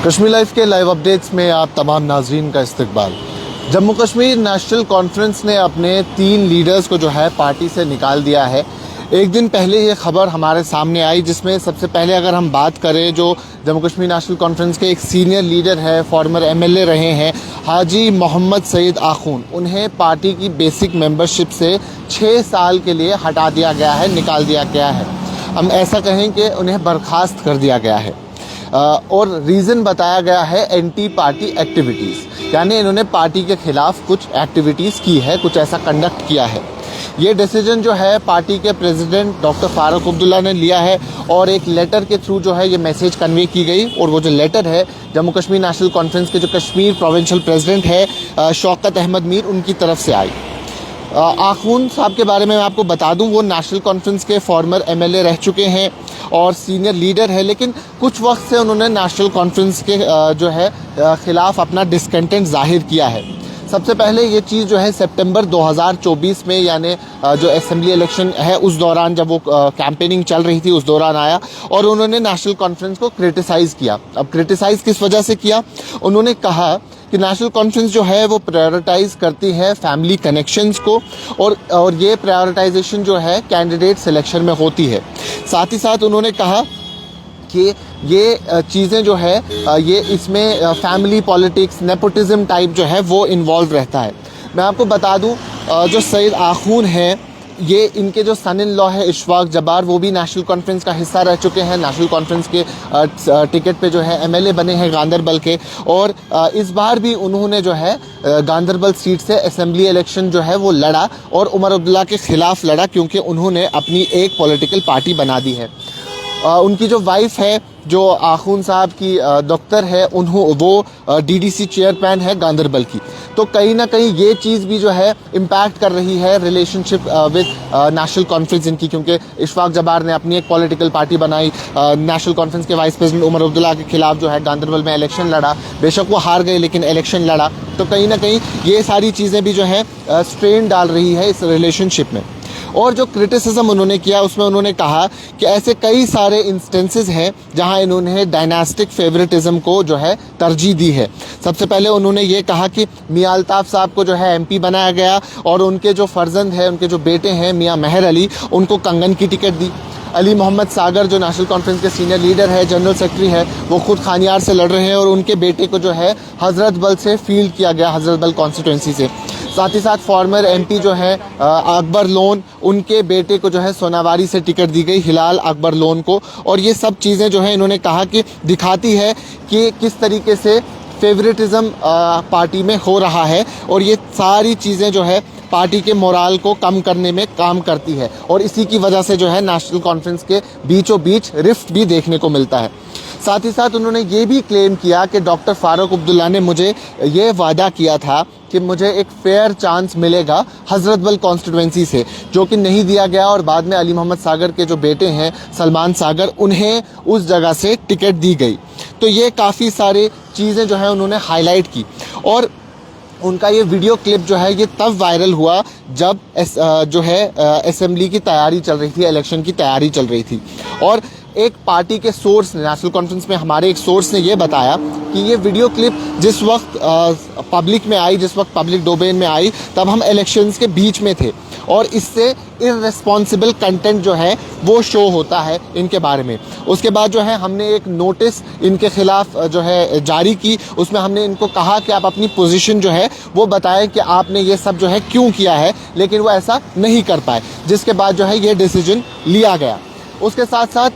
Kashmir live के live updates में आप तमाम नाजरीन का इस्तकबाल। जम्मू कश्मीर नेशनल कॉन्फ्रेंस ने अपने 3 लीडर्स को जो है पार्टी से निकाल दिया है। एक दिन पहले ये खबर हमारे सामने आई, जिसमें सबसे पहले अगर हम बात करें, जो जम्मू कश्मीर नेशनल कॉन्फ्रेंस के एक सीनियर लीडर है, फॉर्मर एमएलए रहे हैं हाजी मोहम्मद सईद आखून, उन्हें पार्टी की बेसिक मेंबरशिप से 6 साल के लिए हटा दिया गया है, निकाल दिया गया है। हम ऐसा कहें कि उन्हें बर्खास्त कर दिया गया है। और रीज़न बताया गया है एंटी पार्टी एक्टिविटीज़, यानी इन्होंने पार्टी के ख़िलाफ़ कुछ एक्टिविटीज़ की है, कुछ ऐसा कंडक्ट किया है। ये डिसीजन जो है पार्टी के प्रेसिडेंट डॉक्टर फारूक अब्दुल्ला ने लिया है और एक लेटर के थ्रू जो है ये मैसेज कन्वे की गई। और वो जो लेटर है जम्मू कश्मीर नेशनल कॉन्फ्रेंस के जो कश्मीर प्रोविंशियल प्रेसिडेंट है शौकत अहमद मीर, उनकी तरफ से आई। आखून साहब के बारे में मैं आपको बता दूं, वो नेशनल कॉन्फ्रेंस के फॉर्मर एमएलए रह चुके हैं और सीनियर लीडर है, लेकिन कुछ वक्त से उन्होंने नेशनल कॉन्फ्रेंस के जो है ख़िलाफ़ अपना डिसकंटेंट ज़ाहिर किया है। सबसे पहले ये चीज़ जो है सितंबर 2024 में, यानी जो असेंबली इलेक्शन है उस दौरान, जब वो कैंपेनिंग चल रही थी उस दौरान आया और उन्होंने नेशनल कॉन्फ्रेंस को क्रिटिसाइज़ किया। अब क्रिटिसाइज़ किस वजह से किया? उन्होंने कहा कि नेशनल कॉन्फ्रेंस जो है वो प्रायोरिटाइज़ करती है फैमिली कनेक्शंस को और ये प्रायोरिटाइजेशन जो है कैंडिडेट सिलेक्शन में होती है। साथ ही साथ उन्होंने कहा कि ये चीज़ें जो है ये इसमें फैमिली पॉलिटिक्स, नेपोटिज्म टाइप जो है वो इन्वॉल्व रहता है। मैं आपको बता दूं, जो सईद आखून हैं, ये इनके जो सन इन लॉ है इशफाक जब्बार, वो भी नेशनल कॉन्फ्रेंस का हिस्सा रह चुके हैं। नेशनल कॉन्फ्रेंस के टिकट पे जो है एमएलए बने हैं गांदरबल के, और इस बार भी उन्होंने जो है गांदरबल सीट से असेंबली इलेक्शन जो है वो लड़ा और उमर अब्दुल्ला के ख़िलाफ़ लड़ा, क्योंकि उन्होंने अपनी एक पॉलिटिकल पार्टी बना दी है। उनकी जो वाइफ है, जो आखून साहब की दफ्तर है, वो डीडीसी चेयरमैन है गांदरबल की। तो कहीं ना कहीं ये चीज़ भी जो है इम्पैक्ट कर रही है रिलेशनशिप विद नेशनल कॉन्फ्रेंस इनकी, क्योंकि इशफाक जब्बार ने अपनी एक पॉलिटिकल पार्टी बनाई। नेशनल कॉन्फ्रेंस के वाइस प्रेसिडेंट उमर अब्दुल्ला के खिलाफ जो है गांदरबल में इलेक्शन लड़ा, बेशक वो हार गए लेकिन इलेक्शन लड़ा। तो कहीं ना कहीं ये सारी चीज़ें भी जो है स्ट्रेन डाल रही है इस रिलेशनशिप में। और जो क्रिटिसिज्म उन्होंने किया उसमें उन्होंने कहा कि ऐसे कई सारे इंस्टेंसेस हैं जहां इन्होंने डायनास्टिक फेवरेटिज्म को जो है तरजीह दी है। सबसे पहले उन्होंने ये कहा कि मियां अल्ताफ़ साहब को जो है एमपी बनाया गया और उनके जो फर्जंद हैं, उनके जो बेटे हैं मियां मेहर अली, उनको कंगन की टिकट दी। अली मोहम्मद सागर जो नेशनल कॉन्फ्रेंस के सीनियर लीडर है, जनरल सेक्रेटरी है, वो खुद खानियार से लड़ रहे हैं और उनके बेटे को जो है हज़रत बल से फील्ड किया गया, हज़रत बल कॉन्स्टिट्यूंसी से। साथ ही साथ फॉर्मर एमपी जो है अकबर लोन, उनके बेटे को जो है सोनावारी से टिकट दी गई, हिलाल अकबर लोन को। और ये सब चीज़ें जो है इन्होंने कहा कि दिखाती है कि किस तरीके से फेवरेटिज्म पार्टी में हो रहा है, और ये सारी चीज़ें जो है पार्टी के मोराल को कम करने में काम करती है, और इसी की वजह से जो है नेशनल कॉन्फ्रेंस के बीचों बीच रिफ्ट भी देखने को मिलता है। साथ ही साथ उन्होंने ये भी क्लेम किया कि डॉक्टर फारूक अब्दुल्ला ने मुझे ये वादा किया था कि मुझे एक फेयर चांस मिलेगा हज़रत बल कॉन्स्टिट्यूंसी से, जो कि नहीं दिया गया, और बाद में अली मोहम्मद सागर के जो बेटे हैं सलमान सागर, उन्हें उस जगह से टिकट दी गई। तो ये काफ़ी सारी चीज़ें जो है उन्होंने हाईलाइट की। और उनका ये वीडियो क्लिप जो है ये तब वायरल हुआ जब जो है असेंबली की तैयारी चल रही थी, इलेक्शन की तैयारी चल रही थी। और एक पार्टी के सोर्स ने, नेशनल कॉन्फ्रेंस में हमारे एक सोर्स ने ये बताया कि ये वीडियो क्लिप जिस वक्त पब्लिक में आई, जिस वक्त पब्लिक डोमेन में आई, तब हम इलेक्शंस के बीच में थे और इससे इररेस्पॉन्सिबल कंटेंट जो है वो शो होता है इनके बारे में। उसके बाद जो है हमने एक नोटिस इनके खिलाफ जो है जारी की, उसमें हमने इनको कहा कि आप अपनी पोजीशन जो है वो बताएं कि आपने ये सब जो है क्यों किया है, लेकिन वो ऐसा नहीं कर पाए, जिसके बाद जो है ये डिसीजन लिया गया। उसके साथ साथ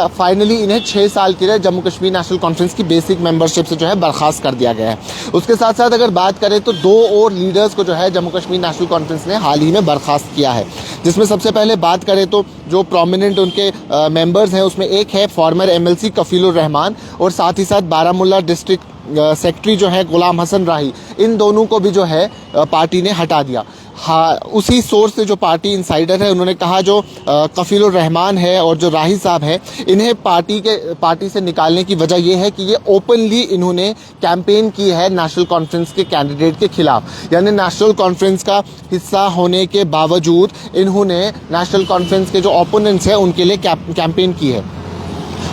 फाइनली इन्हें 6 साल के लिए जम्मू कश्मीर नेशनल कॉन्फ्रेंस की बेसिक मेंबरशिप से जो है बर्खास्त कर दिया गया है। उसके साथ साथ अगर बात करें तो 2 और लीडर्स को जो है जम्मू कश्मीर नेशनल कॉन्फ्रेंस ने हाल ही में बर्खास्त किया है, जिसमें सबसे पहले बात करें तो जो प्रोमिनेंट उनके मेंबर्स हैं उसमें एक है फॉर्मर एमएलसी कफीलुर रहमान, और साथ ही साथ बारामुल्ला डिस्ट्रिक्ट सेक्रेटरी जो है गुलाम हसन राही, इन दोनों को भी जो है पार्टी ने हटा दिया। हाँ, उसी सोर्स से जो पार्टी इंसाइडर है उन्होंने कहा जो कफीलुर रहमान है और जो राही साहब हैं, इन्हें पार्टी से निकालने की वजह यह है कि ये ओपनली इन्होंने कैंपेन की है नेशनल कॉन्फ्रेंस के कैंडिडेट के खिलाफ, यानी नेशनल कॉन्फ्रेंस का हिस्सा होने के बावजूद इन्होंने नेशनल कॉन्फ्रेंस के जो ओपोनेंट्स हैं उनके लिए कैंपेन की है।